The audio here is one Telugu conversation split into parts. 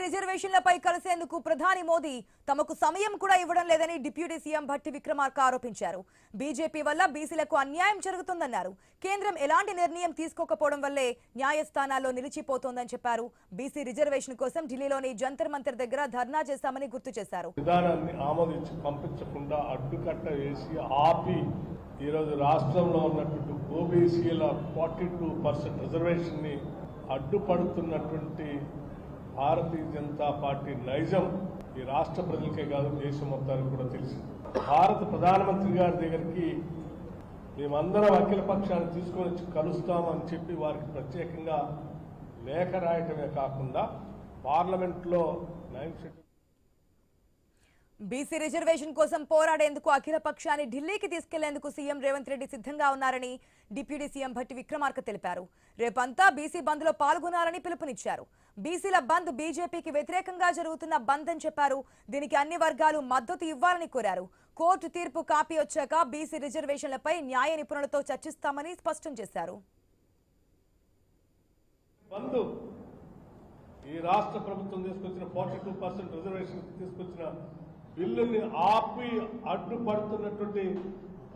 రిజర్వేషన్లపై కలిసేందుకు ప్రధాని మోదీ తమకు సమయం కూడా ఇవ్వడం లేదని డిప్యూటీ సీఎం భట్టి విక్రమార్క ఆరోపించారు. బీజేపీ వల్ల బీసీలకు అన్యాయం జరుగుతుందన్నారు. కేంద్రం ఎలాంటి నిర్ణయం తీసుకోకపోవడం వల్లే న్యాయస్థానాల్లో నిలిచిపోతోందని చెప్పారు. బీసీ రిజర్వేషన్ కోసం ఢిల్లీలోని జంతర్ మంతర్ దగ్గర ధర్నా చేశామని గుర్తు చేశారు. విధానాన్ని ఆమోదించి పంపించకుండా అడ్డుకట్ట వేసి ఆపి ఈరోజు రాష్ట్రంలో ఉన్నటువంటి ఓబీసీల 42% రిజర్వేషన్ ని అడ్డుపడుతున్నటువంటి భారతీయ జనతా పార్టీ నైజం ఈ రాష్ట్ర ప్రజలకే కాదు దేశం మొత్తానికి కూడా తెలిసింది. భారత ప్రధానమంత్రి గారి దగ్గరికి మేమందరం అఖిల పక్షాన్ని తీసుకొని వచ్చి కలుస్తామని చెప్పి వారికి ప్రత్యేకంగా లేఖ రాయటమే కాకుండా పార్లమెంట్లో 9 షెడ్యూల్ బీసీ రిజర్వేషన్ కోసం పోరాడేందుకు అఖిల పక్షాన్ని ఢిల్లీకి తీసుకెళ్లేందుకు సీఎం రేవంత్ రెడ్డి సిద్ధంగా ఉన్నారని డిప్యూటీ సీఎం భట్టి విక్రమార్క తెలిపారు. రేపంతా బీసీ బంద్ లో పాల్గొనాలని పిలుపునిచ్చారు. బీసీల బంద్ బీజేపీకి వ్యతిరేకంగా జరుగుతున్న బంద్ అని చెప్పారు. దీనికి అన్ని వర్గాలు మద్దతు ఇవ్వాలని కోరారు. కోర్టు తీర్పు కాపీ వచ్చాక బీసీ రిజర్వేషన్లపై న్యాయ నిపుణులతో చర్చిస్తామని స్పష్టం చేశారు. ఈ రాష్ట్ర ప్రభుత్వం తీసుకొచ్చిన 42% రిజర్వేషన్ తీసుకొచ్చిన బిల్లుని ఆపి అడ్డుపడుతున్నటువంటి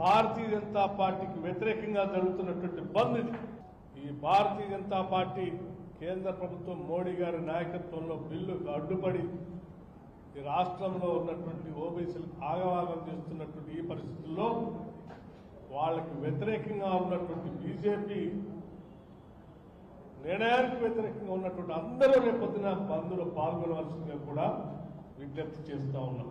భారతీయ జనతా పార్టీకి వ్యతిరేకంగా జరుగుతున్నటువంటి బంద్ ఇది. ఈ భారతీయ జనతా పార్టీ కేంద్ర ప్రభుత్వం మోడీ గారి నాయకత్వంలో బిల్లుకు అడ్డుపడి ఈ రాష్ట్రంలో ఉన్నటువంటి ఓబీసీలకు ఆగవాగం చేస్తున్నటువంటి ఈ పరిస్థితుల్లో వాళ్ళకి వ్యతిరేకంగా ఉన్నటువంటి బీజేపీ నిర్ణయానికి వ్యతిరేకంగా ఉన్నటువంటి అందరూ రేపొద్దున బంద్లో పాల్గొనవలసిందిగా కూడా విజ్ఞప్తి చేస్తా ఉన్నాం.